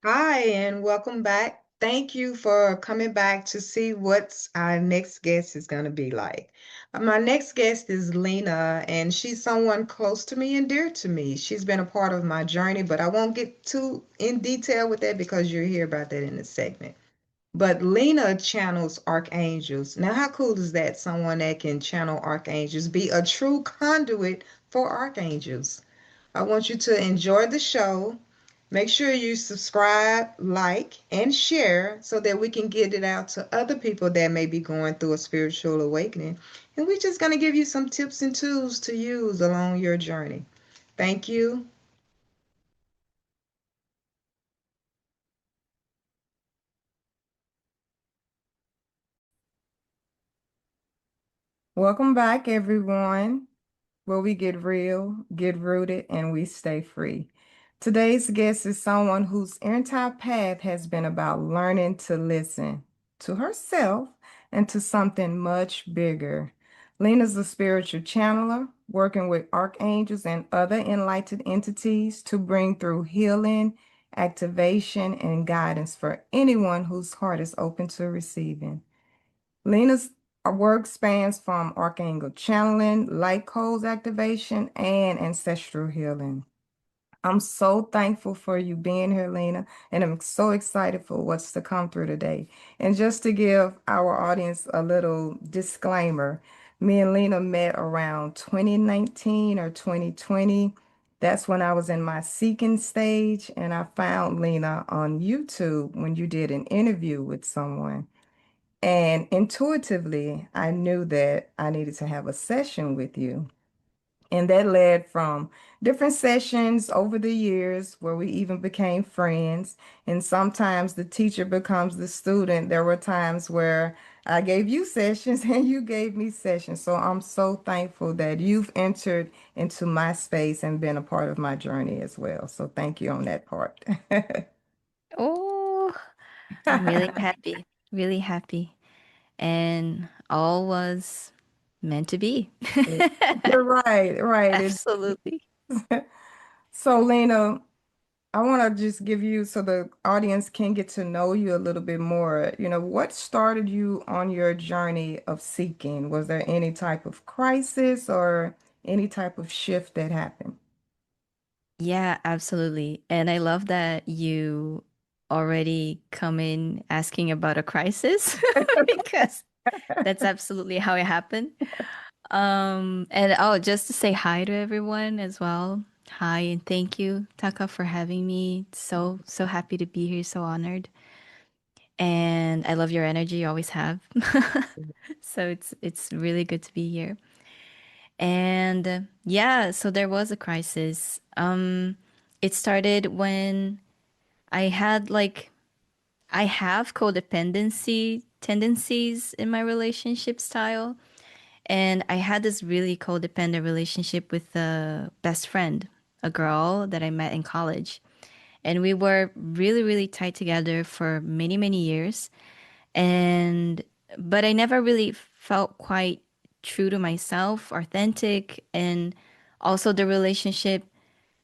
Hi, and welcome back. Thank you for coming back to see what our next guest is going to be like. My next guest is Lena, and she's someone close to me and dear to me. She's been a part of my journey, but I won't get too in detail with that because you'll hear about that in a segment. But Lena channels archangels. Now, how cool is that? Someone that can channel archangels, be a true conduit for archangels. I want you to enjoy the show. Make sure you subscribe, like, and share so that we can get it out to other people that may be going through a spiritual awakening. And we're just going to give you some tips and tools to use along your journey. Thank you. Welcome back, everyone, where we get real, get rooted, and we stay free. Today's guest is someone whose entire path has been about learning to listen to herself and to something much bigger. Lena's a spiritual channeler, working with archangels and other enlightened entities to bring through healing, activation, and guidance for anyone whose heart is open to receiving. Lena's work spans from archangel channeling, light codes activation, and ancestral healing. I'm so thankful for you being here, Lena, and I'm so excited for what's to come through today. And just to give our audience a little disclaimer, me and Lena met around 2019 or 2020. That's when I was in my seeking stage, and I found Lena on YouTube when you did an interview with someone. And intuitively, I knew that I needed to have a session with you. And that led from different sessions over the years where we even became friends. And sometimes the teacher becomes the student. There were times where I gave you sessions and you gave me sessions. So I'm so thankful that you've entered into my space and been a part of my journey as well. So thank you on that part. Oh, I'm really happy, really happy. And all was meant to be. You're right, right. Absolutely. So, Lena, I want to just give you so the audience can get to know you a little bit more. What started you on your journey of seeking? Was there any type of crisis or any type of shift that happened? Yeah, absolutely. And I love that you already come in asking about a crisis because that's absolutely how it happened. And oh, just to say hi to everyone as well. Hi and thank you, Taka, for having me. So happy to be here, so honored. And I love your energy, you always have. So it's really good to be here. And yeah, so there was a crisis. It started when I had like I have codependency tendencies in my relationship style, and I had this really codependent relationship with a best friend, a girl that I met in college. And we were really, really tight together for many, many years. And but I never really felt quite true to myself, authentic, and also the relationship.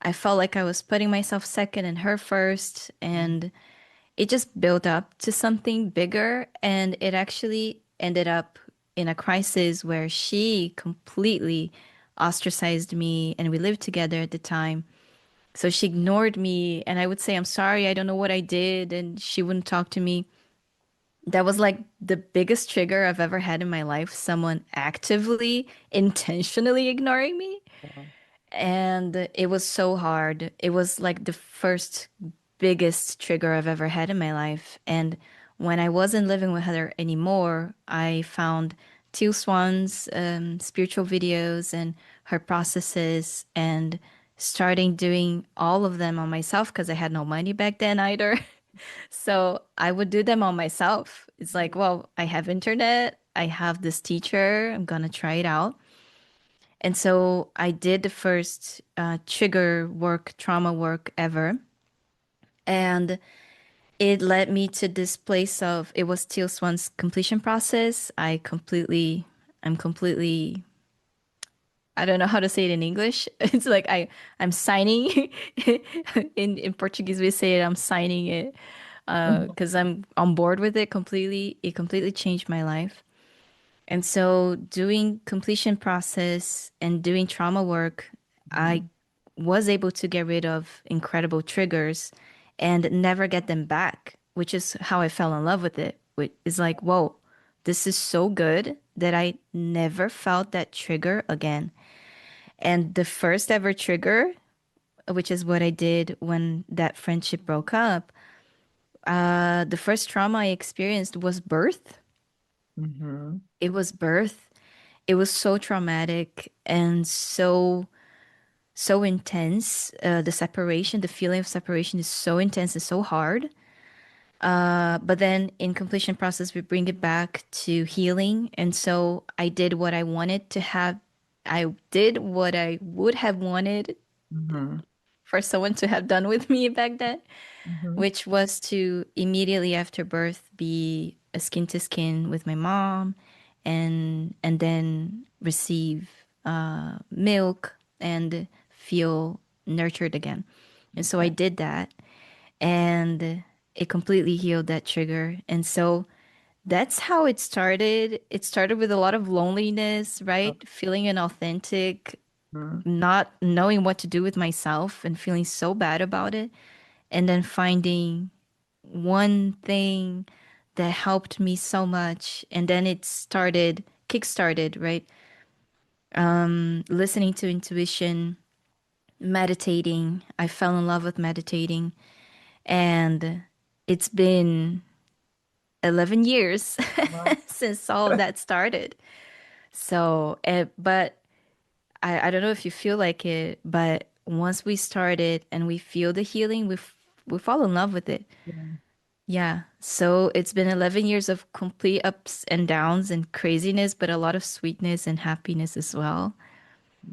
I felt like I was putting myself second and her first, and it just built up to something bigger, and it actually ended up in a crisis where she completely ostracized me, and we lived together at the time. So she ignored me, and I would say, I'm sorry, I don't know what I did, and she wouldn't talk to me. That was like the biggest trigger I've ever had in my life, someone actively, intentionally ignoring me. And it was so hard. It was like the first biggest trigger I've ever had in my life. And when I wasn't living with her anymore, I found Teal Swan's spiritual videos and her processes and starting doing all of them on myself because I had no money back then either. So I would do them on myself. It's like, well, I have internet, I have this teacher, I'm gonna try it out. And so I did the first trigger work, trauma work ever. And it led me to this place of it was Teal Swan's completion process. I'm completely I don't know how to say it in English. It's like I'm signing in Portuguese we say it, I'm signing it Mhm. because I'm on board with it completely. It completely changed my life. And so doing completion process and doing trauma work, I Mhm. was able to get rid of incredible triggers and never get them back, which is how I fell in love with it. Which is like, whoa, this is so good that I never felt that trigger again. And the first ever trigger, which is what I did when that friendship broke up, the first trauma I experienced was birth. Mhm. It was birth. It was so traumatic and so intense. The separation, the feeling of separation is so intense and so hard. But then in completion process, we bring it back to healing. And so I did what I wanted to have. I did what I would have wanted Mhm. for someone to have done with me back then, Mhm. which was to immediately after birth be a skin to skin with my mom and then receive milk and feel nurtured again. And so I Okay. did that and it completely healed that trigger. And so that's how it started. It started with a lot of loneliness, right? Feeling inauthentic, Mhm. not knowing what to do with myself and feeling so bad about it. And then finding one thing that helped me so much. And then it started, kick-started, right? Listening to intuition, meditating. I fell in love with meditating. And it's been 11 years Wow. since all of that started. So, but I don't know if you feel like it, but once we started and we feel the healing, we fall in love with it. Yeah. Yeah. So it's been 11 years of complete ups and downs and craziness, but a lot of sweetness and happiness as well.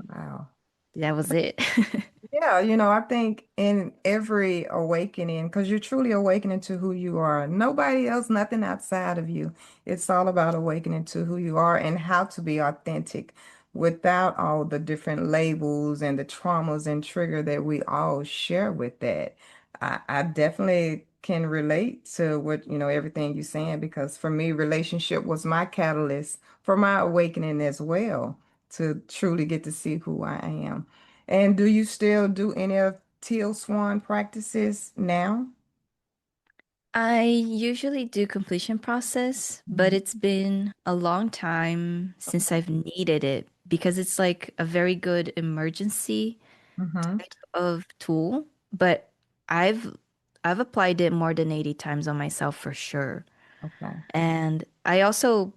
Wow. That was it. Yeah, I think in every awakening, because you're truly awakening to who you are. Nobody else, nothing outside of you. It's all about awakening to who you are and how to be authentic without all the different labels and the traumas and trigger that we all share with that. I definitely can relate to what, everything you're saying, because for me, relationship was my catalyst for my awakening as well, to truly get to see who I am. And do you still do any of Teal Swan practices now? I usually do completion process, but Mhm. it's been a long time since I've needed it because it's like a very good emergency Mm-hmm. type of tool, but I've I've applied it more than 80 times on myself for sure. Okay. And I also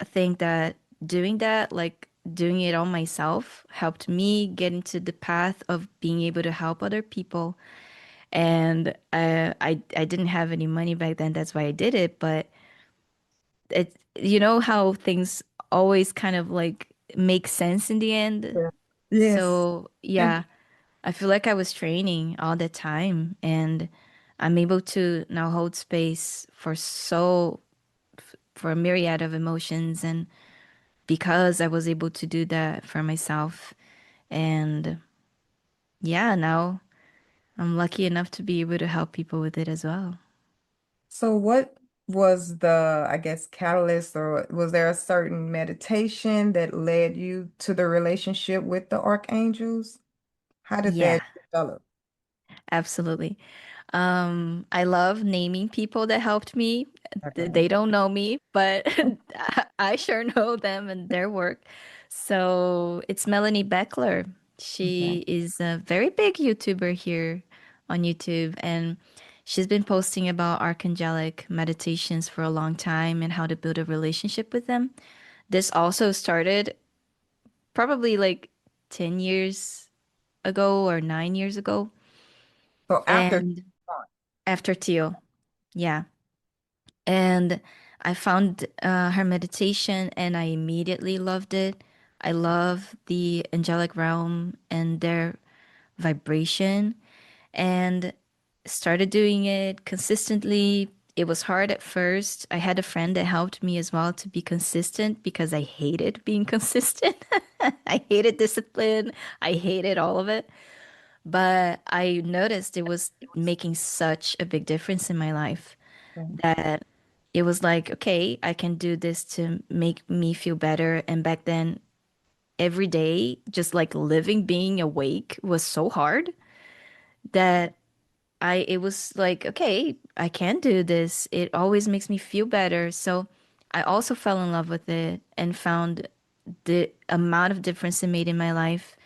think that doing that, like doing it on myself, helped me get into the path of being able to help other people. And I didn't have any money back then, that's why I did it. But it, you know how things always kind of like make sense in the end. Yeah. Yes. So yeah, I feel like I was training all the time, and I'm able to now hold space for a myriad of emotions, and because I was able to do that for myself. And yeah, now I'm lucky enough to be able to help people with it as well. So what was the, I guess, catalyst, or was there a certain meditation that led you to the relationship with the archangels? How did Yeah, that develop? absolutely. I love naming people that helped me. Okay. They don't know me, but I sure know them and their work. So it's Melanie Beckler. Okay. She is a very big YouTuber here on YouTube, and she's been posting about Archangelic meditations for a long time and how to build a relationship with them. This also started probably like 10 years ago or 9 years ago. So after, And after Teal, yeah. And I found her meditation and I immediately loved it. I love the angelic realm and their vibration and started doing it consistently. it was hard at first. I had a friend that helped me as well to be consistent because I hated being consistent. I hated discipline. I hated all of it. But I noticed it was making such a big difference in my life that it was like, okay, I can do this to make me feel better. And back then, every day, just like living, being awake was so hard that it was like, okay, I can do this. It always makes me feel better. So I also fell in love with it and found the amount of difference it made in my life.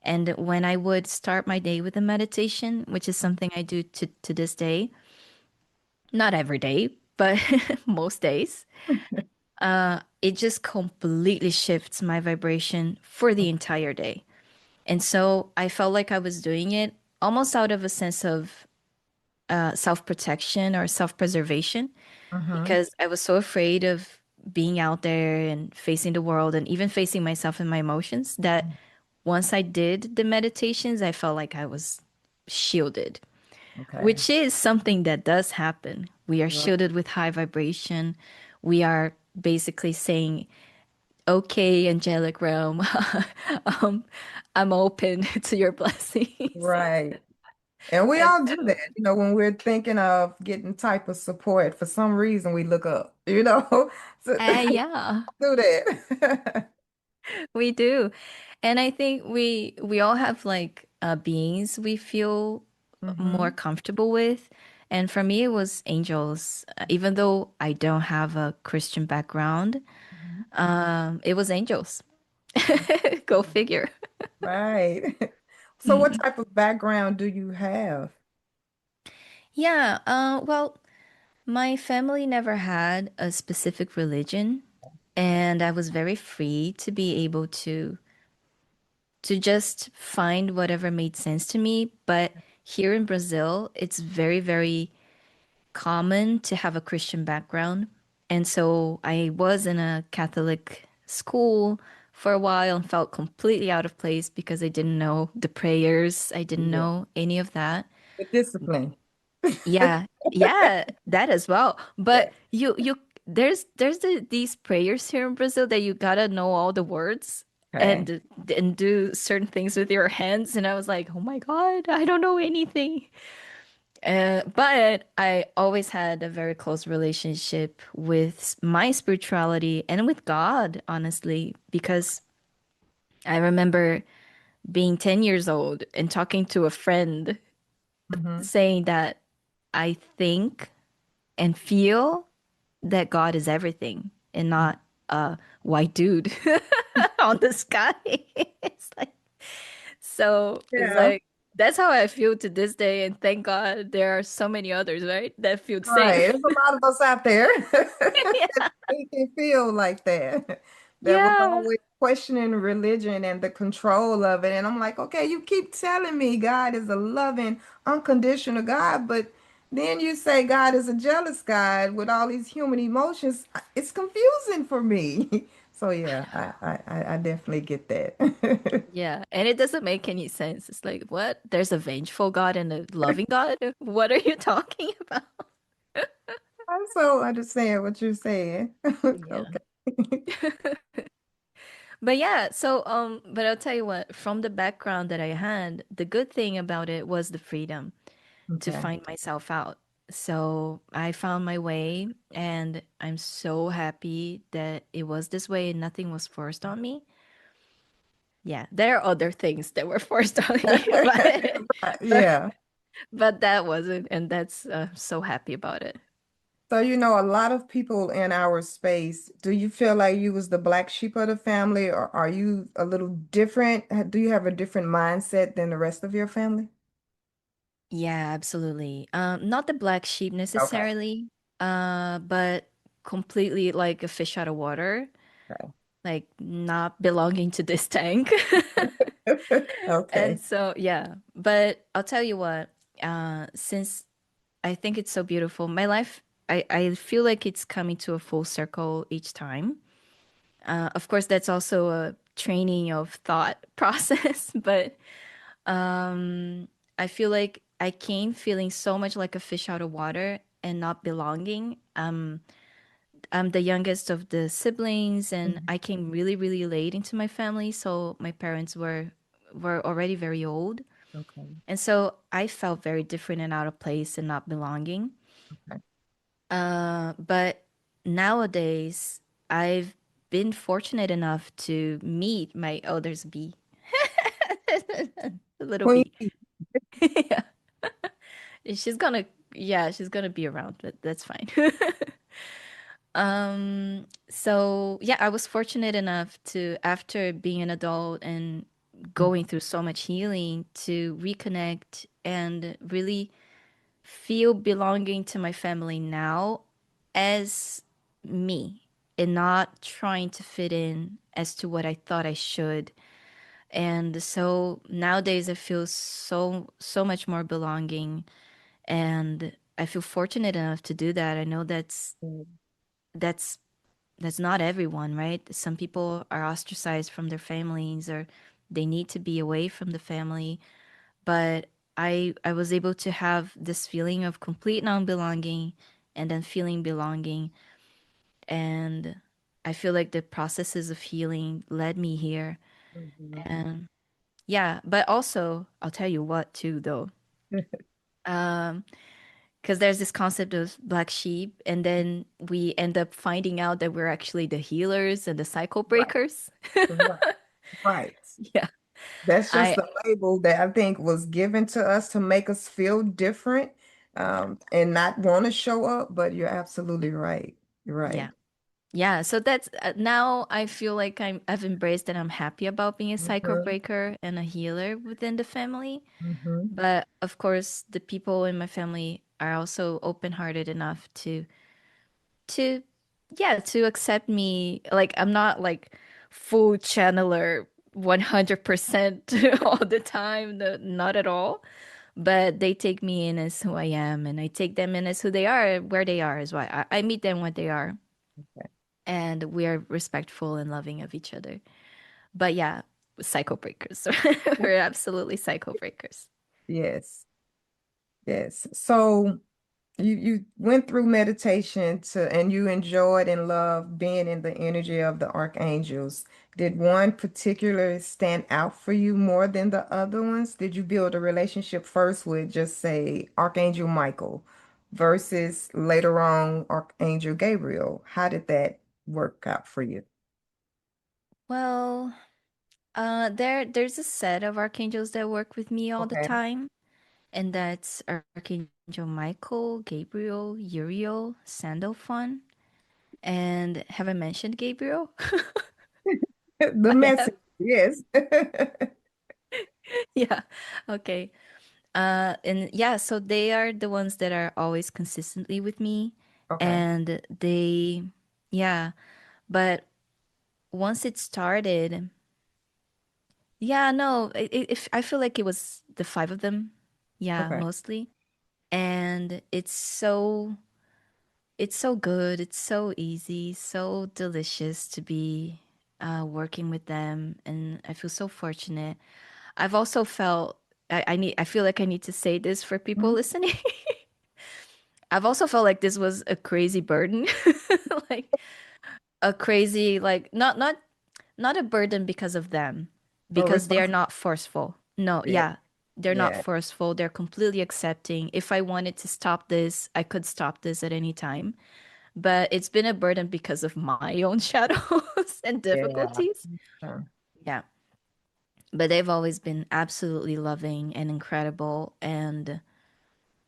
And when I would start my day with a meditation, which is something I do to this day, not every day, but most days, it just completely shifts my vibration for the entire day. And so I felt like I was doing it almost out of a sense of self-protection or self-preservation Mm-hmm. because I was so afraid of being out there and facing the world and even facing myself and my emotions that once I did the meditations, I felt like I was shielded, Okay. which is something that does happen. We are Right. shielded with high vibration. We are basically saying, okay, angelic realm, um, I'm open to your blessings. Right. And we And all do that, when we're thinking of getting type of support, for some reason we look up, so yeah, do that. we do. And I think we all have like beings we feel more Mm-hmm. comfortable with. And for me, it was angels. Even though I don't have a Christian background, it was angels. Go figure. Right. So what Mm. type of background do you have? Yeah, well, my family never had a specific religion, and I was very free to be able to just find whatever made sense to me. But here in Brazil, it's very, very common to have a Christian background. And so I was in a Catholic school for a while and felt completely out of place because I didn't know the prayers. I didn't Yeah. know any of that. The discipline. Yeah, yeah, that as well. Yeah. But these prayers here in Brazil that you gotta know all the words Okay. and do certain things with your hands. And I was like, oh my God, I don't know anything. But I always had a very close relationship with my spirituality and with God, honestly, because I remember being 10 years old and talking to a friend Mm-hmm. saying that I think and feel that God is everything and not a white dude on the sky. It's Yeah. like that's how I feel to this day, and thank God there are so many others, right, that feel the same. Right. There's a lot of us out there that Yeah. think and feel like that. That was Yeah. always questioning religion and the control of it. And I'm like, okay, you keep telling me God is a loving, unconditional God, but then you say God is a jealous God with all these human emotions. It's confusing for me. So yeah, I definitely get that. Yeah, and it doesn't make any sense. It's like, what? There's a vengeful God and a loving God? What are you talking about? I so understand what you're saying. Yeah. Okay. But yeah, but I'll tell you what, from the background that I had, the good thing about it was the freedom to Okay. find myself out. So I found my way, and I'm so happy that it was this way and nothing was forced on me. Yeah, there are other things that were forced on me, but Yeah. but that wasn't, and that's so happy about it. So, a lot of people in our space, do you feel like you was the black sheep of the family, or are you a little different? Do you have a different mindset than the rest of your family? Yeah, absolutely. Not the black sheep Okay. necessarily, but completely like a fish out of water, Okay. like not belonging to this tank. And Okay. so, yeah, but I'll tell you what, since I think it's so beautiful, my life, I feel like it's coming to a full circle each time. Of course, that's also a training of thought process, but I feel like I came feeling so much like a fish out of water. and not belonging. I'm the youngest of the siblings, and Mhm. I came really, really late into my family, so my parents were already very old. Okay. And so I felt very different and out of place and not belonging. Okay. But nowadays, I've been fortunate enough to meet my oh, there's a bee, a little Queen. bee. Yeah. She's gonna, yeah, she's gonna be around, but that's fine. So yeah, I was fortunate enough to, after being an adult and going through so much healing, to reconnect and really feel belonging to my family now as me and not trying to fit in as to what I thought I should. And so nowadays I feel so much more belonging, and I feel fortunate enough to do that. I know that's that's not everyone, right? Some people are ostracized from their families or they need to be away from the family, but I was able to have this feeling of complete non-belonging and then feeling belonging, and I feel like the processes of healing led me here. Mhm. And yeah, but also I'll tell you what too though. Um because there's this concept of black sheep, and then we end up finding out that we're actually the healers and the cycle Right. breakers. Right. Right. Yeah. That's just I the label that I think was given to us to make us feel different, yeah. and not want to show up. But you're absolutely right. You're Yeah. right. Yeah, so that's now I feel like I've embraced and I'm happy about being a cycle Hmm. breaker and a healer within the family. Hmm. But of course, the people in my family are also open-hearted enough to yeah, to accept me. Like I'm not like full channeler 100% all the time, no, not at all. But they take me in as who I am, and I take them in as who they are, where they are is why I meet them where they are, and we are respectful and loving of each other. But yeah, cycle breakers. We're absolutely cycle breakers. Yes. Yes. So you went through meditation to and you enjoyed and loved being in the energy of the archangels. Did one particular stand out for you more than the other ones? Did you build a relationship first with just say Archangel Michael versus later on Archangel Gabriel? How did that work out for you? Well, there's a set of archangels that work with me all the Okay. time, and that's Archangel Michael, Gabriel, Uriel, Sandalphon. And have I mentioned Gabriel? The I message, have. yes. Yeah. Okay. And yeah, so they are the ones that are always consistently with me, Okay. and they, yeah. But once it started, yeah, no, I feel like it was the five of them. Yeah, Okay. mostly. And it's so good. It's so easy, so delicious to be working with them, and I feel so fortunate. I've also felt I feel like I need to say this for people Mhm. listening. I've also felt like this was a crazy burden. Like a crazy like not a burden because of them, Oh, because they are responsibility. not forceful. No, yeah. They're not Yeah. forceful. They're completely accepting. If I wanted to stop this, I could stop this at any time. But it's been a burden because of my own shadows and Yeah. difficulties. Yeah. Yeah. But they've always been absolutely loving and incredible. And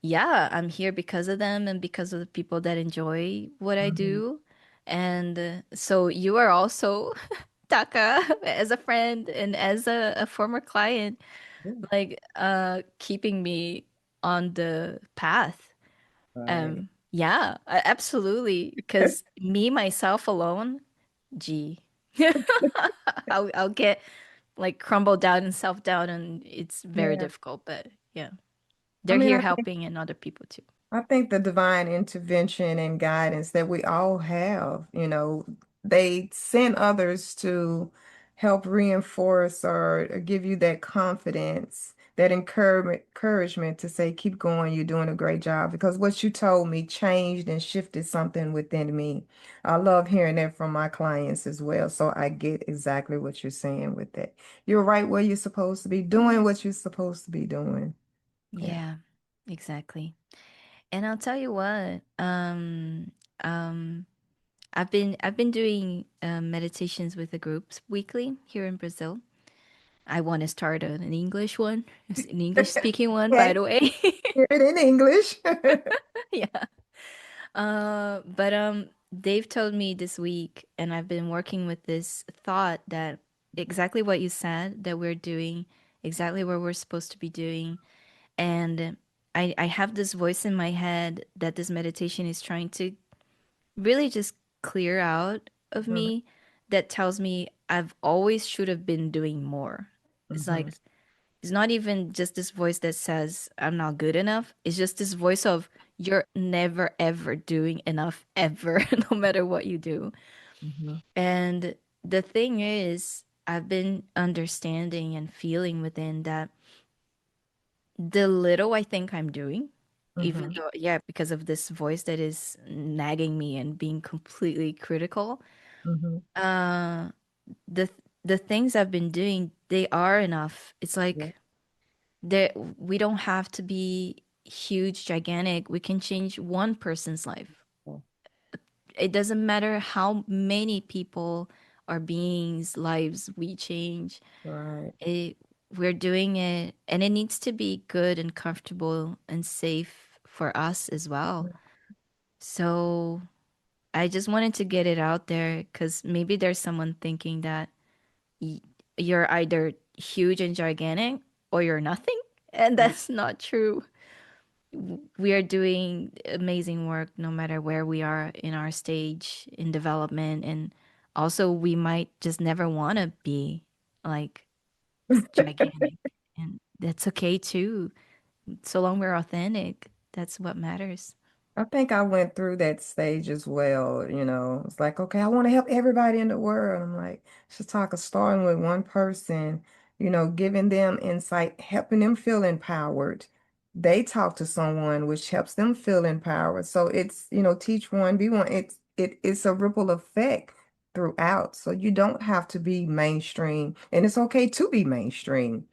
yeah, I'm here because of them and because of the people that enjoy what I Mhm. do. And so you are also Taka as a friend and as a former client, Yeah. like keeping me on the path. Right. Yeah, absolutely. Because me myself alone, gee, I'll get like crumbled down and self down, and it's very Yeah. difficult. But yeah, I they're mean, here I think helping and other people too. I think the divine intervention and guidance that we all have, they send others to help reinforce or give you that confidence that encouragement to say, keep going, you're doing a great job. Because what you told me changed and shifted something within me. I love hearing that from my clients as well. So I get exactly what you're saying with that. You're right where you're supposed to be, doing what you're supposed to be doing. Yeah. Yeah, exactly. And I'll tell you what, um, I've been doing meditations with the groups weekly here in Brazil. I want to start an English one, an English speaking one, by Okay. the way. Hear it in English. Yeah. But they've told me this week, and I've been working with this thought that exactly what you said, that we're doing exactly what we're supposed to be doing. And I have this voice in my head that this meditation is trying to really just clear out of Mhm, me, that tells me I've always should have been doing more. It's like mhm, it's not even just this voice that says I'm not good enough. It's just this voice of you're never ever doing enough ever, no matter what you do. mhm, And the thing is, I've been understanding and feeling within that the little I think I'm doing, even mhm, though, yeah, because of this voice that is nagging me and being completely critical, mhm. uh, the the things I've been doing, they are enough. It's Yeah. like there we don't have to be huge, gigantic. We can change one person's life. It doesn't matter how many people or beings' lives we change. Right. It, we're doing it, and it needs to be good and comfortable and safe for us as well. So I just wanted to get it out there because maybe there's someone thinking that y you're either huge and gigantic or you're nothing, and that's not true. We are doing amazing work no matter where we are in our stage in development, and also we might just never want to be like gigantic, and that's okay too. So long we're authentic, that's what matters. I think I went through that stage as well. It's like, okay, I want to help everybody in the world. I'm like, just talk, starting with one person, giving them insight, helping them feel empowered. They talk to someone, which helps them feel empowered. So it's, teach one, be one. It's a ripple effect throughout. So you don't have to be mainstream, and it's okay to be mainstream.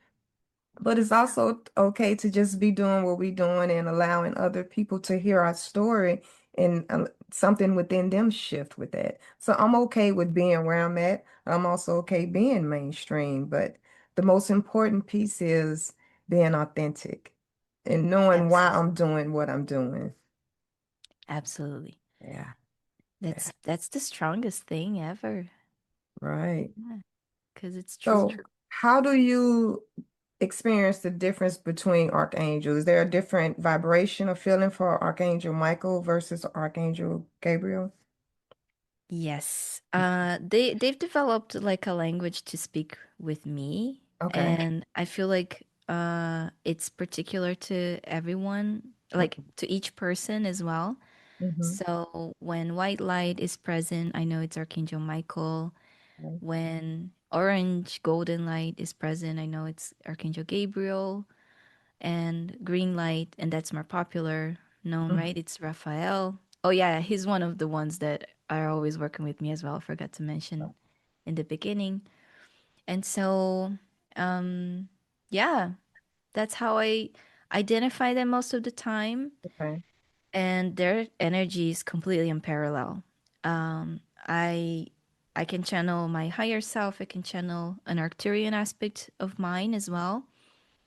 But it's also okay to just be doing what we're doing and allowing other people to hear our story and something within them shift with that. So I'm okay with being where I'm at. I'm also okay being mainstream. But the most important piece is being authentic and knowing why Absolutely. I'm doing what I'm doing. Absolutely. Yeah, yeah, That's the strongest thing ever. right. Yeah, because it's So true. how do you experience the difference between archangels? Is there a different vibration or feeling for Archangel Michael versus Archangel Gabriel? Yes. They've developed like a language to speak with me, Okay. and I feel like it's particular to everyone, like to each person as well. Mm-hmm. So when white light is present, I know it's Archangel Michael. When orange golden light is present, I know it's Archangel Gabriel. And green light, and that's more popular known, right? It's Raphael. Oh yeah, he's one of the ones that are always working with me as well. I forgot to mention in the beginning. And so, um, yeah, that's how I identify them most of the time. Okay. And their energy is completely unparalleled. Um, I I can channel my higher self. I can channel an Arcturian aspect of mine as well,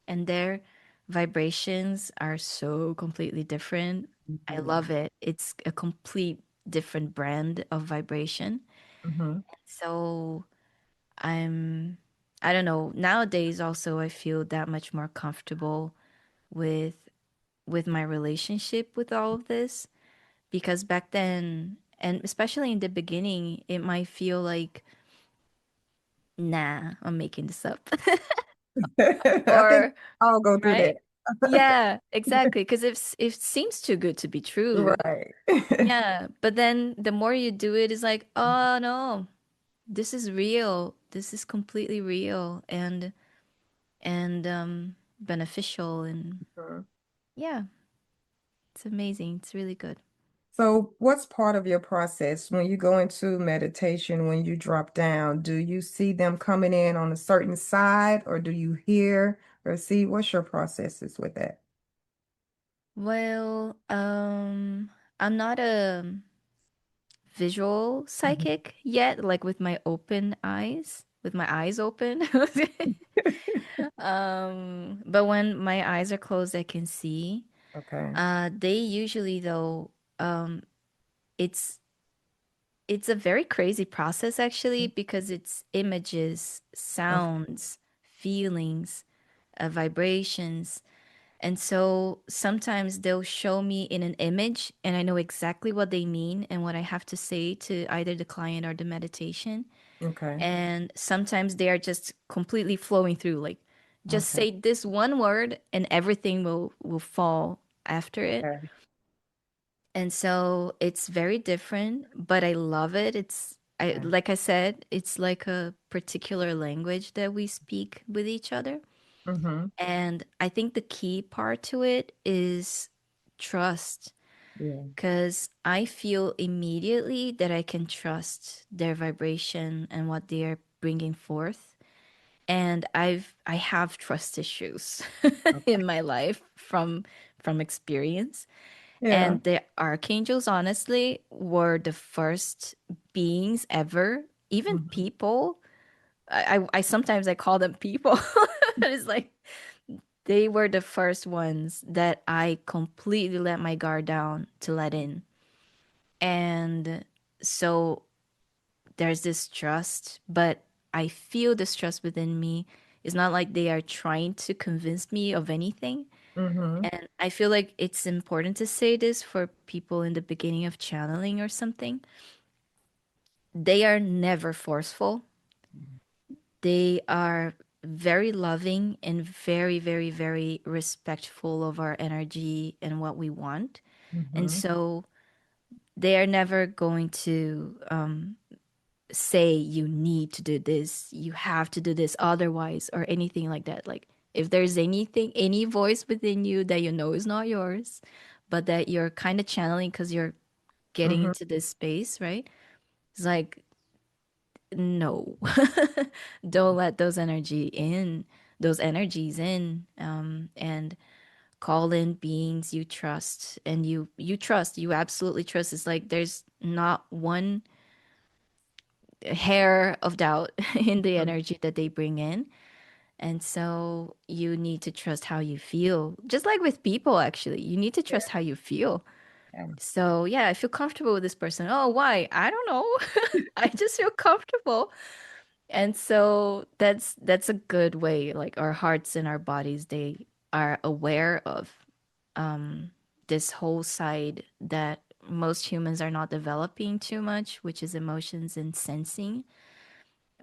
and their vibrations are so completely different. I Mm-hmm. love it. It's a complete different brand of vibration. Mm-hmm. So I'm, I don't know, nowadays also I feel that much more comfortable with my relationship with all of this, because back then, and especially in the beginning, it might feel like, nah, I'm making this up. I think Or, I'll go through right? that. Yeah, exactly. Because if it seems too good to be true, Right. yeah. But then the more you do it, it's like, oh no, this is real. This is completely real. And beneficial. And Mhm. yeah, it's amazing. It's really good. So, what's part of your process when you go into meditation, when you drop down? Do you see them coming in on a certain side, or do you hear or see? What's your processes with that? Well, I'm not a visual Mhm. psychic yet, like with my open eyes, with my eyes open. But when my eyes are closed, I can see. Okay. They usually though, um, it's it's a very crazy process actually because it's images, Okay. sounds, feelings, vibrations. And so sometimes they'll show me in an image and I know exactly what they mean and what I have to say to either the client or the meditation. Okay. And sometimes they are just completely flowing through, like just Okay. say this one word and everything will fall after it. Okay. And so it's very different, but I love it. I Okay. like I said, it's like a particular language that we speak with each other. Mm-hmm. And I think the key part to it is trust, Yeah. because I feel immediately that I can trust their vibration and what they are bringing forth. And I have trust issues Okay. in my life from experience. Yeah. And the archangels, honestly, were the first beings ever, even Mm-hmm. people. I sometimes I call them people. It's like they were the first ones that I completely let my guard down to let in. And so there's this trust, but I feel this trust within me. It's not like they are trying to convince me of anything. Mm-hmm. And I feel like it's important to say this for people in the beginning of channeling or something. They are never forceful. They are very loving and very, very, very respectful of our energy and what we want. And Mm-hmm. so they are never going to say you need to do this, you have to do this otherwise, or anything like that. Like if there's anything, any voice within you that you know is not yours, but that you're kind of channeling because you're getting Mm-hmm. into this space, right? It's like, no, don't let those energies in, and call in beings you trust and you absolutely trust. It's like there's not one hair of doubt in the energy that they bring in. And so you need to trust how you feel. Just like with people, actually, you need to Yeah. trust how you feel. Yeah. So, yeah, I feel comfortable with this person. Oh, why? I don't know. I just feel comfortable. And so that's a good way. Like our hearts and our bodies, they are aware of this whole side that most humans are not developing too much, which is emotions and sensing.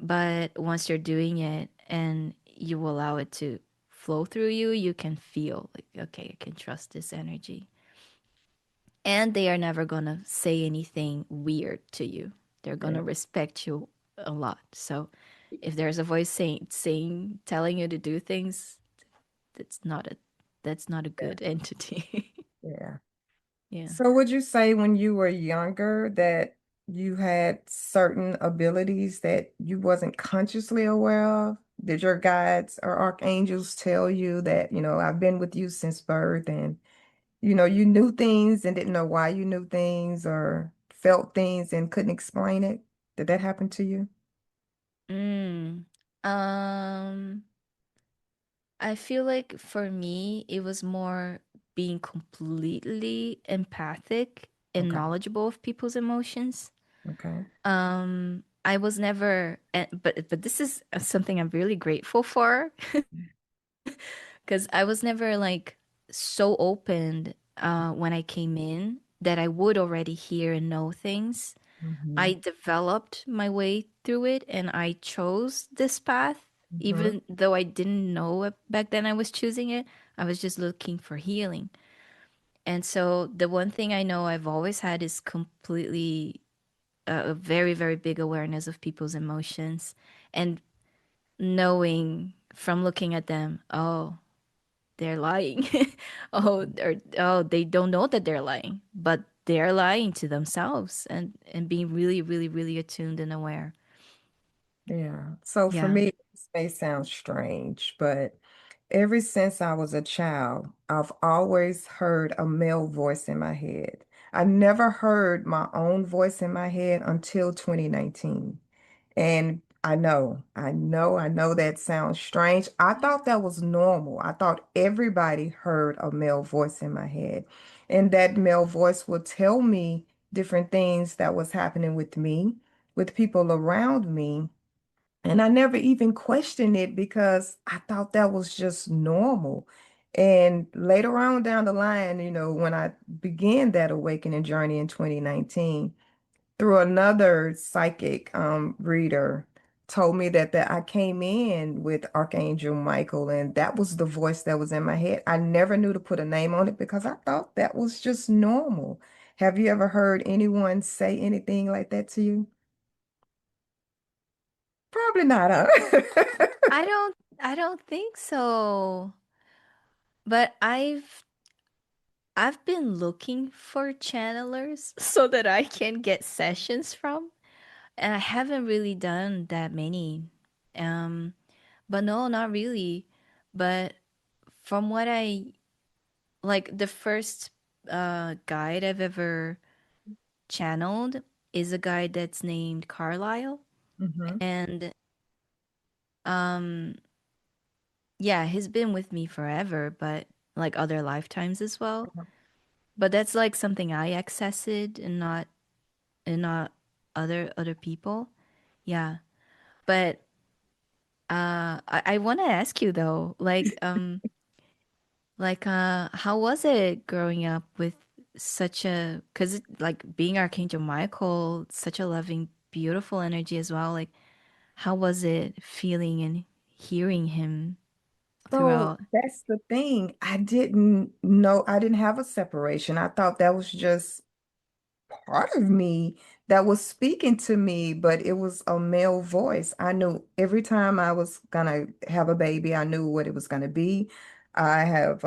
But once you're doing it and you allow it to flow through you, you can feel like, okay, I can trust this energy. And they are never going to say anything weird to you. They're going Yeah. to respect you a lot. So if there's a voice telling you to do things, that's not a, that's not a Yeah. good entity. Yeah. Yeah. So would you say when you were younger that you had certain abilities that you wasn't consciously aware of? Did your guides or archangels tell you that, I've been with you since birth and, you knew things and didn't know why you knew things or felt things and couldn't explain it? Did that happen to you? Mm. Um, I feel like for me, it was more being completely empathic and Okay. knowledgeable of people's emotions. Okay. I was never, but this is something I'm really grateful for because I was never like so open when I came in that I would already hear and know things. Mm-hmm. I developed my way through it and I chose this path, Mm-hmm. even though I didn't know it back then I was choosing it. I was just looking for healing. And so the one thing I know I've always had is completely a very, very big awareness of people's emotions and knowing from looking at them, oh, they're lying. Oh, or oh, they don't know that they're lying, but they're lying to themselves and being really, really, really attuned and aware. Yeah. So for Yeah. me, this may sound strange, but ever since I was a child, I've always heard a male voice in my head. I never heard my own voice in my head until 2019. And I know that sounds strange. I thought that was normal. I thought everybody heard a male voice in my head. And that male voice would tell me different things that was happening with me, with people around me. And I never even questioned it because I thought that was just normal. And later on down the line, when I began that awakening journey in 2019, through another psychic reader, told me that I came in with Archangel Michael, and that was the voice that was in my head. I never knew to put a name on it because I thought that was just normal. Have you ever heard anyone say anything like that to you? Probably not, huh? I don't think so. But I've been looking for channelers so that I can get sessions from, and I haven't really done that many. Um, but no, not really. But from what I like, the first guide I've ever channeled is a guide that's named Carlisle. hmm And um yeah, he's been with me forever, but like other lifetimes as well. But that's like something I accessed and not other people. Yeah. But I want to ask you though, how was it growing up with such a, because like being Archangel Michael, such a loving, beautiful energy as well. Like, how was it feeling and hearing him So throughout? that's the thing. I didn't know, I didn't have a separation. I thought that was just part of me that was speaking to me, but it was a male voice. I knew every time I was gonna have a baby, I knew what it was gonna be. I have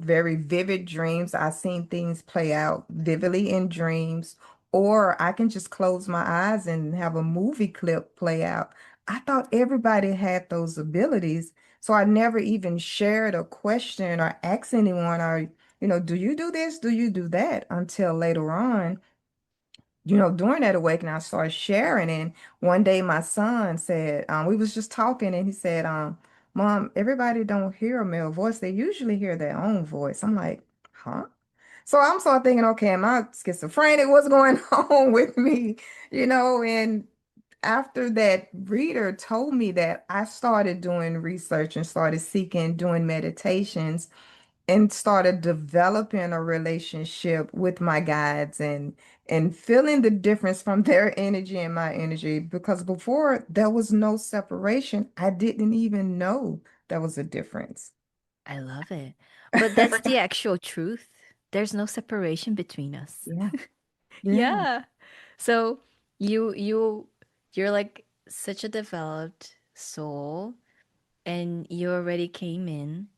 very vivid dreams. I seen things play out vividly in dreams, or I can just close my eyes and have a movie clip play out. I thought everybody had those abilities, so I never even shared a question or asked anyone, or do you do this? Do you do that? Until later on, during that awakening, I started sharing. And one day my son said, we was just talking and he said, Mom, everybody don't hear a male voice. They usually hear their own voice. I'm like, huh? So I'm sort thinking, okay, am I schizophrenic? What's going on with me? And after that reader told me that, I started doing research and started seeking, doing meditations and started developing a relationship with my guides and feeling the difference from their energy and my energy, because before there was no separation. I didn't even know there was a difference. I love it. But that's the actual truth. There's no separation between us. Yeah, yeah. Yeah. So you you're like such a developed soul and you already came in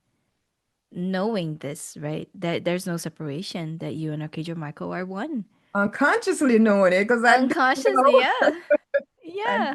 knowing this, right? That there's no separation, that you and Archangel Michael are one. Unconsciously knowing it because I didn't Unconsciously, know. yeah. I Yeah.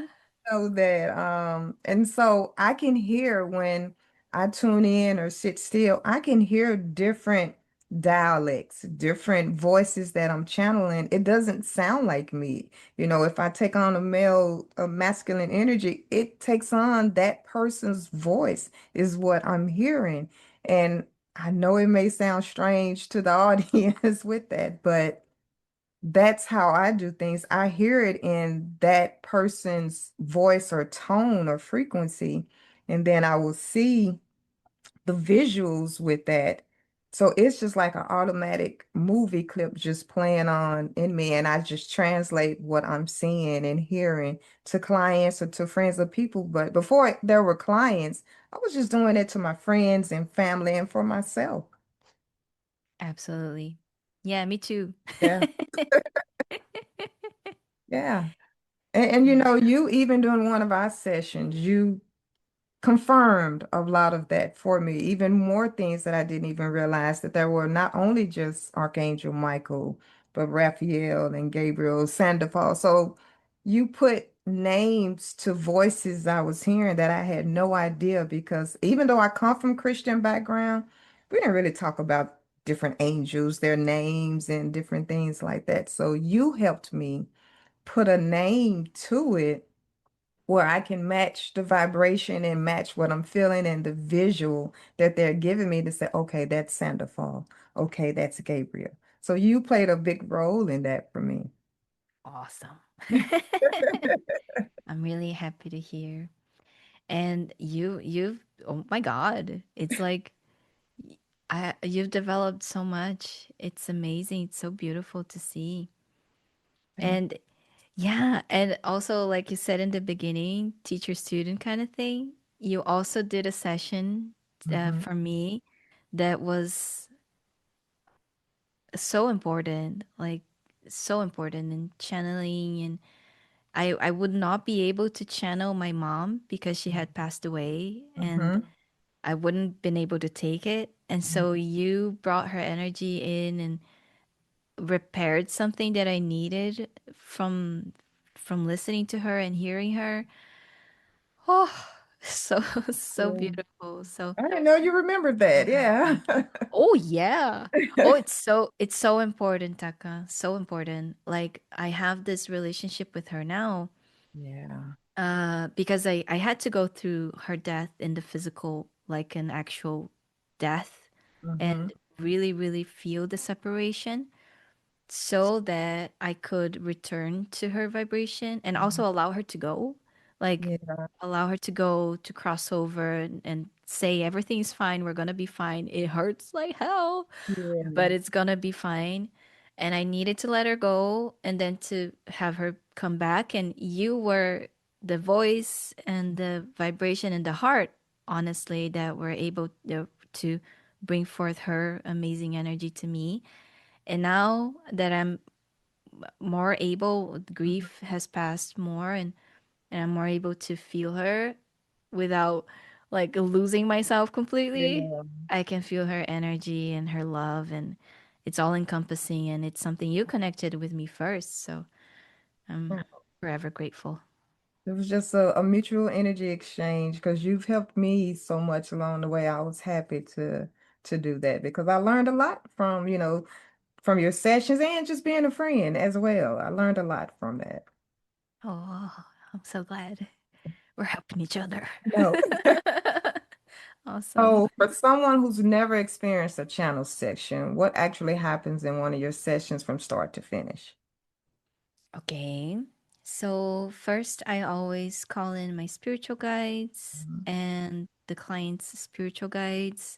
know that. And so I can hear when I tune in or sit still, I can hear different dialects, different voices that I'm channeling. It doesn't sound like me. If I take on a masculine energy, it takes on that person's voice is what I'm hearing. And I know it may sound strange to the audience with that, but that's how I do things. I hear it in that person's voice or tone or frequency, and then I will see the visuals with that. So it's just like an automatic movie clip just playing on in me, and I just translate what I'm seeing and hearing to clients or to friends or people. But before there were clients, I was just doing it to my friends and family and for myself. Absolutely. Yeah, me too. Yeah. Yeah. And Yeah. you even during one of our sessions, you confirmed a lot of that for me, even more things that I didn't even realize that there were not only just Archangel Michael, but Raphael and Gabriel, Sandoval. So you put names to voices I was hearing that I had no idea because even though I come from Christian background, we didn't really talk about different angels, their names and different things like that. So you helped me put a name to it where I can match the vibration and match what I'm feeling and the visual that they're giving me to say, okay, that's Sanderfall. Okay, that's Gabriel. So you played a big role in that for me. Awesome. I'm really happy to hear. And you've oh my God, it's like you've developed so much. It's amazing. It's so beautiful to see. Thank And yeah, and also like you said in the beginning, teacher student kind of thing. You also did a session you. Hmm. for me that was so important, like so important in channeling. And I would not be able to channel my mom because she had passed away, and Hmm. I wouldn't been able to take it. And so you brought her energy in and repaired something that I needed from listening to her and hearing her. Oh, so so Yeah. beautiful. So, I didn't know you remembered that. Yeah. oh yeah. Oh, it's so important, Taka. So important. Like I have this relationship with her now, Yeah. because I had to go through her death in the physical, like an actual death, Hmm. and really, really feel the separation so that I could return to her vibration and also allow her to go. Like, Yeah. allow her to go to cross over and say everything's fine, we're gonna be fine. It hurts like hell, Yeah. but it's gonna be fine. And I needed to let her go and then to have her come back. And you were the voice and the vibration and the heart, honestly, that were able to bring forth her amazing energy to me. And now that I'm more able, grief has passed more, and I'm more able to feel her without like losing myself completely. Yeah. I can feel her energy and her love, and it's all encompassing, and it's something you connected with me first. So I'm forever grateful. It was just a mutual energy exchange because you've helped me so much along the way. I was happy to do that because I learned a lot from, from your sessions and just being a friend as well. I learned a lot from that. Oh, I'm so glad we're helping each other. No. Awesome. So, for someone who's never experienced a channel section, what actually happens in one of your sessions from start to finish? Okay. So first, I always call in my spiritual guides Mhm. and the client's spiritual guides.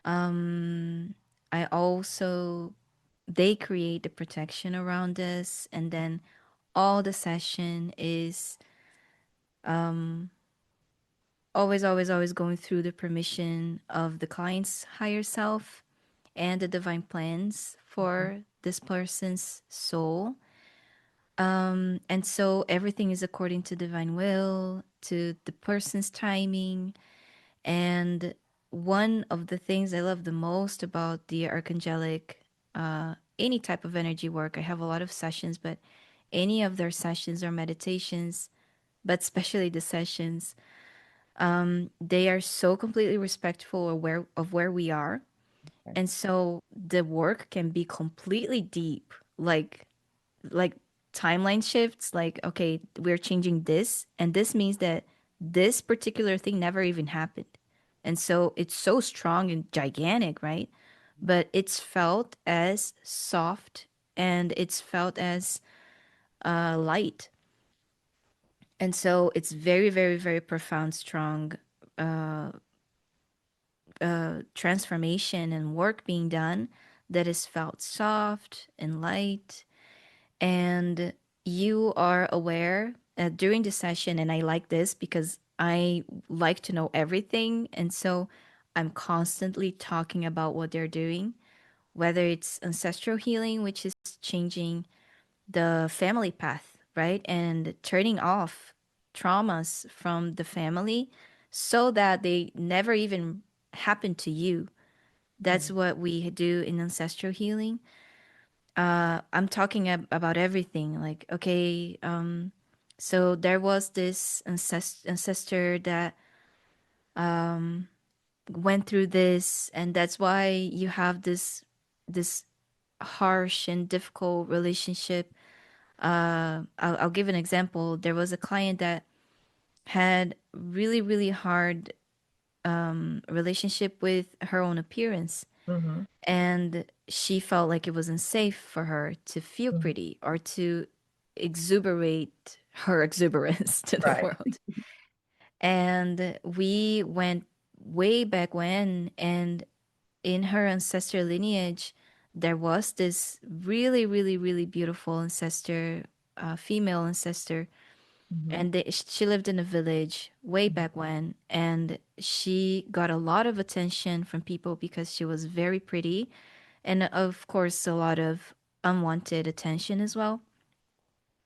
Um, I also they create the protection around us, and then all the session is always going through the permission of the client's higher self and the divine plans for this person's soul. And so everything is according to divine will, to the person's timing. And one of the things I love the most about the Archangelic, any type of energy work, I have a lot of sessions, but any of their sessions or meditations, but especially the sessions, they are so completely respectful of where we are. And so the work can be completely deep, like timeline shifts, like okay, we're changing this and this means that this particular thing never even happened, and so it's so strong and gigantic, right? But it's felt as soft, and it's felt as light, and so it's very, very, very profound, strong transformation and work being done that is felt soft and light. And you are aware during the session, and I like this because I like to know everything, and so I'm constantly talking about what they're doing, whether it's ancestral healing, which is changing the family path, right, and turning off traumas from the family so that they never even happen to you. That's Mhm. what we do in ancestral healing. I'm talking about everything. Like, okay, so there was this ancestor that went through this, and that's why you have this harsh and difficult relationship. I'll give an example. There was a client that had really, really hard relationship with her own appearance. Mhm. And she felt like it wasn't safe for her to feel Mhm. pretty or to exuberate her exuberance to the Right. world. And we went way back when, and in her ancestral lineage, there was this really, really, really beautiful ancestor, female ancestor, Mhm. and she lived in a village way back when, and she got a lot of attention from people because she was very pretty, and of course, a lot of unwanted attention as well.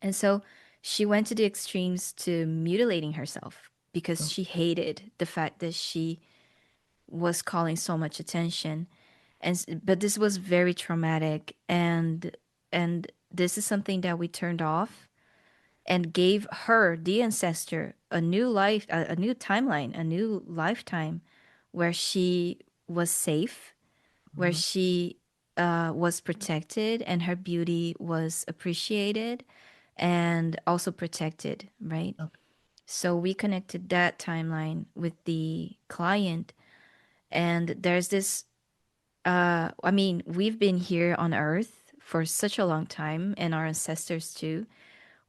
And so she went to the extremes to mutilating herself because Mhm. she hated the fact that she was calling so much attention. But this was very traumatic, and this is something that we turned off and gave her, the ancestor, a new life, a new timeline, a new lifetime where she was safe, where Mhm. she was protected and her beauty was appreciated and also protected, right? Okay. So we connected that timeline with the client, and there's this. I mean, we've been here on Earth for such a long time, and our ancestors too.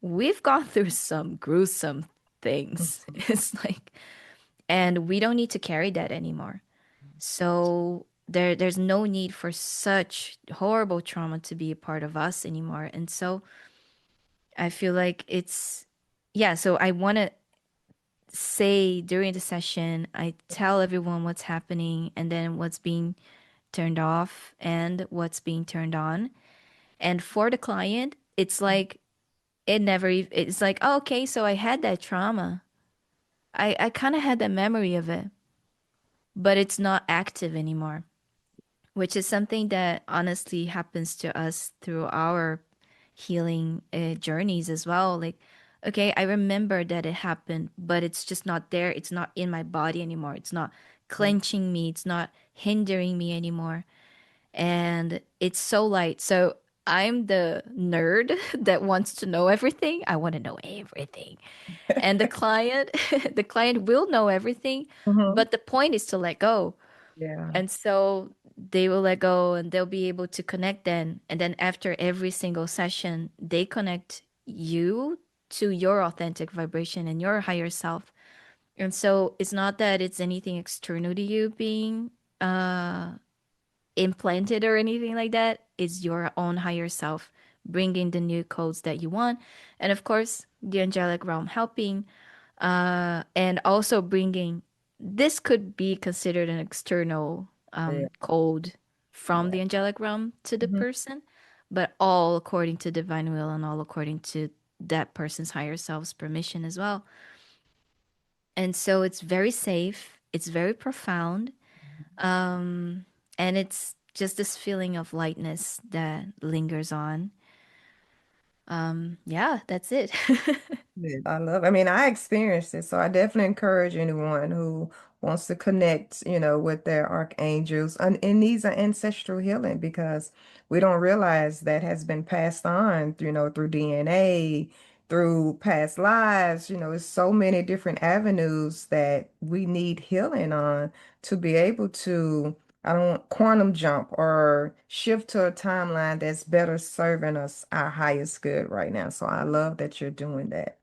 We've gone through some gruesome things. Mhm. It's like, and we don't need to carry that anymore. So there's no need for such horrible trauma to be a part of us anymore. And so I feel like it's yeah, so I want to say during the session, I tell everyone what's happening and then what's being turned off and what's being turned on. And for the client, it's like it's like, oh, okay, so I had that trauma. I kind of had that memory of it, but it's not active anymore, which is something that honestly happens to us through our healing journeys as well. Like, okay, I remember that it happened, but it's just not there. It's not in my body anymore. It's not clenching me. It's not hindering me anymore. And it's so light. So I'm the nerd that wants to know everything. I want to know everything. And the client, the client will know everything, Mhm. but the point is to let go. Yeah. And so they will let go and they'll be able to connect then. And then after every single session, they connect you to your authentic vibration and your higher self. And so it's not that it's anything external to you being implanted or anything like that. It's your own higher self bringing the new codes that you want. And of course, the angelic realm helping and also bringing this could be considered an external Yeah. code from Yeah. the angelic realm to the Mhm. person, but all according to divine will and all according to that person's higher self's permission as well. And so it's very safe, it's very profound, um, and it's just this feeling of lightness that lingers on. Yeah, that's it. Yes, I love, I mean, I experienced it, so I definitely encourage anyone who wants to connect, with their archangels. And these are ancestral healing because we don't realize that has been passed on, through DNA, through past lives. It's so many different avenues that we need healing on to be able to, I don't want quantum jump or shift to a timeline that's better serving us our highest good right now. So I love that you're doing that.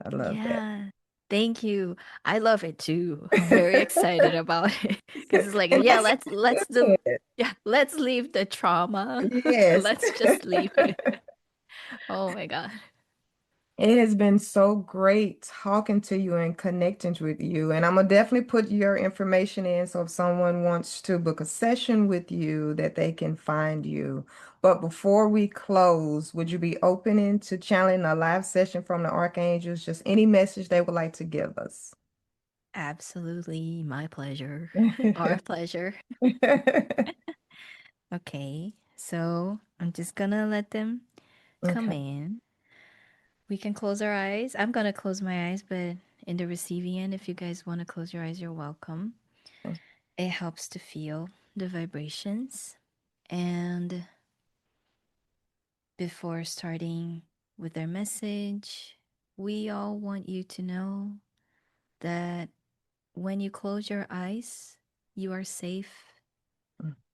I love that. Yeah, thank you. I love it too. I'm very excited about it because it's like, yeah, let's leave the trauma. Yes. Let's just leave it. Oh my God. It has been so great talking to you and connecting with you. And I'm gonna definitely put your information in so if someone wants to book a session with you, that they can find you. But before we close, would you be open to channeling a live session from the Archangels? Just any message they would like to give us. Absolutely, my pleasure. Our pleasure. Okay, so I'm just gonna let them come Okay. in. We can close our eyes. I'm gonna close my eyes, but in the receiving end, if you guys want to close your eyes, you're welcome. It helps to feel the vibrations. And before starting with our message, we all want you to know that when you close your eyes, you are safe.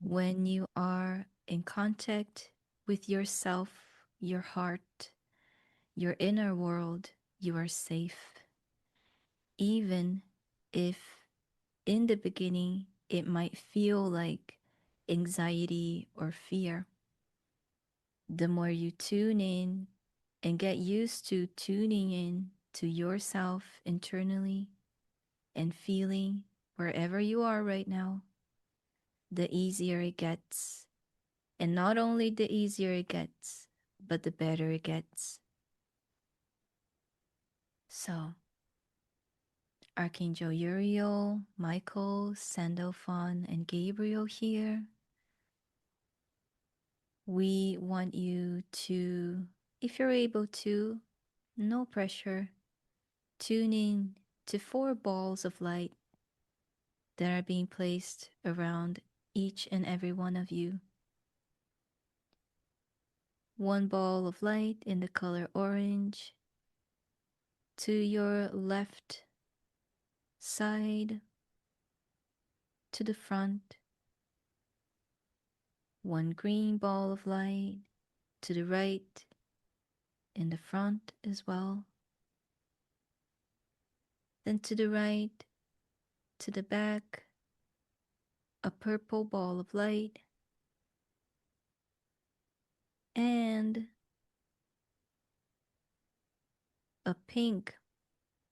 When you are in contact with yourself, your heart, your inner world, you are safe. Even if in the beginning it might feel like anxiety or fear, the more you tune in and get used to tuning in to yourself internally and feeling wherever you are right now, the easier it gets. And not only the easier it gets, but the better it gets. So, Archangel Uriel, Michael, Sandalphon, and Gabriel here, we want you to, if you're able to, no pressure, tune in to four balls of light that are being placed around each and every one of you. One ball of light in the color orange to your left side, to the front. One green ball of light to the right, in the front as well. Then to the right, to the back, a purple ball of light, and a pink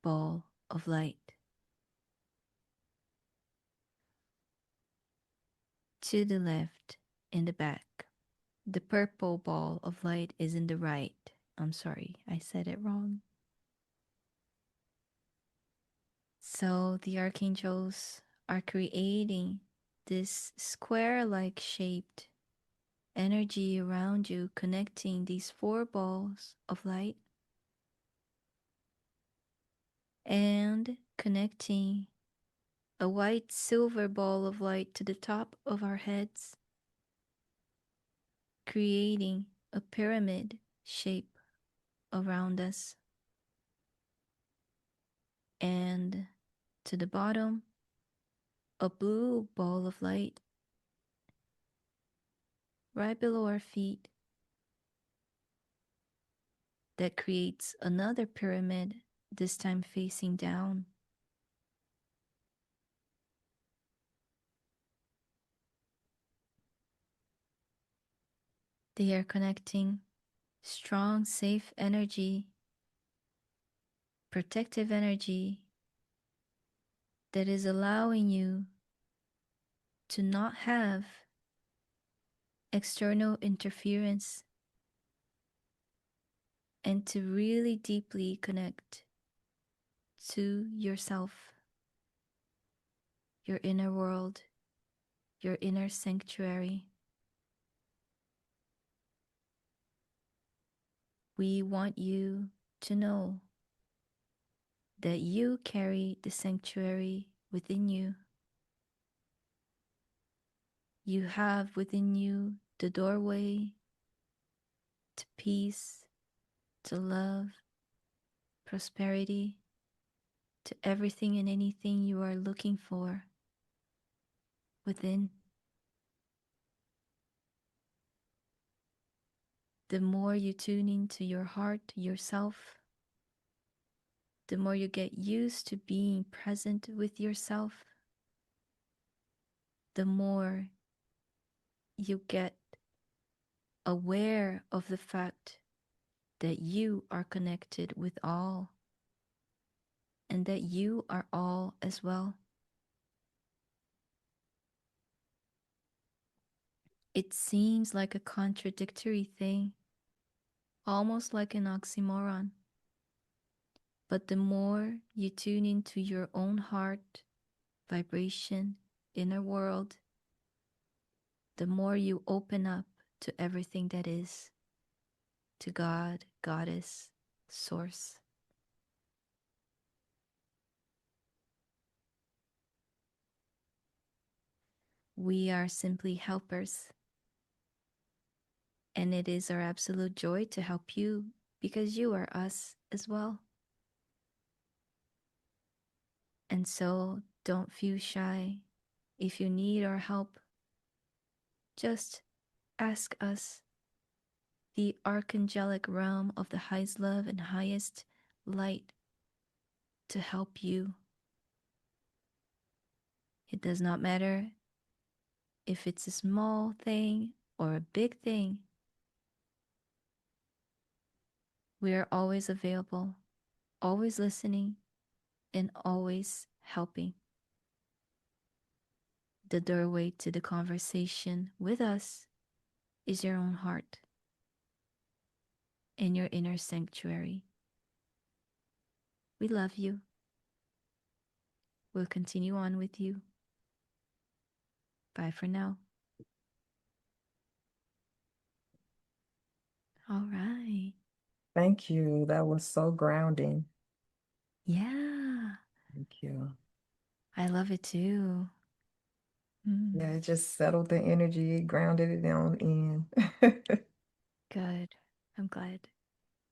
ball of light. To the left, in the back. The purple ball of light is in the right. I'm sorry, I said it wrong. So the archangels are creating this square like shaped energy around you, connecting these four balls of light and connecting a white silver ball of light to the top of our heads, creating a pyramid shape around us. And to the bottom, a blue ball of light right below our feet that creates another pyramid, this time facing down. They are connecting strong, safe energy, protective energy that is allowing you to not have external interference and to really deeply connect to yourself, your inner world, your inner sanctuary. We want you to know that you carry the sanctuary within you. You have within you the doorway to peace, to love, prosperity, to everything and anything you are looking for within. The more you tune into your heart, yourself, the more you get used to being present with yourself, the more you get aware of the fact that you are connected with all and that you are all as well. It seems like a contradictory thing, almost like an oxymoron. But the more you tune into your own heart, vibration, inner world, the more you open up to everything that is, to God, Goddess, Source. We are simply helpers, and it is our absolute joy to help you because you are us as well. And so don't feel shy. If you need our help, just ask us, the archangelic realm of the highest love and highest light, to help you. It does not matter if it's a small thing or a big thing. We are always available, always listening, and always helping. The doorway to the conversation with us is your own heart and your inner sanctuary. We love you. We'll continue on with you. Bye for now. All right. Thank you. That was so grounding. Yeah, Thank you. I love it too. Mm, Yeah, it just settled the energy, grounded it on in. good. I'm glad.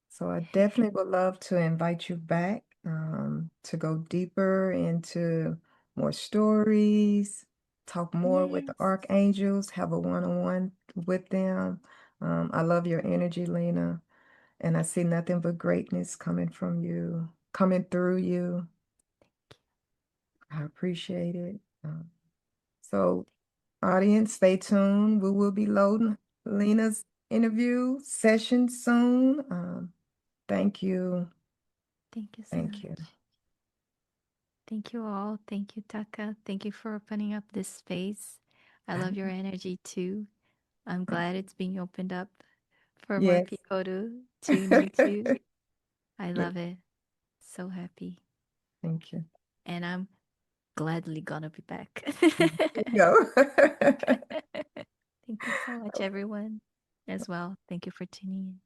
So I definitely would love to invite you back to go deeper into more stories, talk more with the Yes. archangels, have a one-on-one with them. I love your energy, Lena, and I see nothing but greatness coming from you, coming through you. I appreciate it. So, audience, stay tuned. We will be loading Lena's interview session soon. Thank you. Thank you so Thank you. much. Thank you all. Thank you, Taka. Thank you for opening up this space. I love your energy too. I'm glad it's being opened up for more Yes. people to tune into. I Yeah, love it. So happy. thank you. And I'm gladly gonna be back. There you go. Thank you so much, everyone, as well. Thank you for tuning in.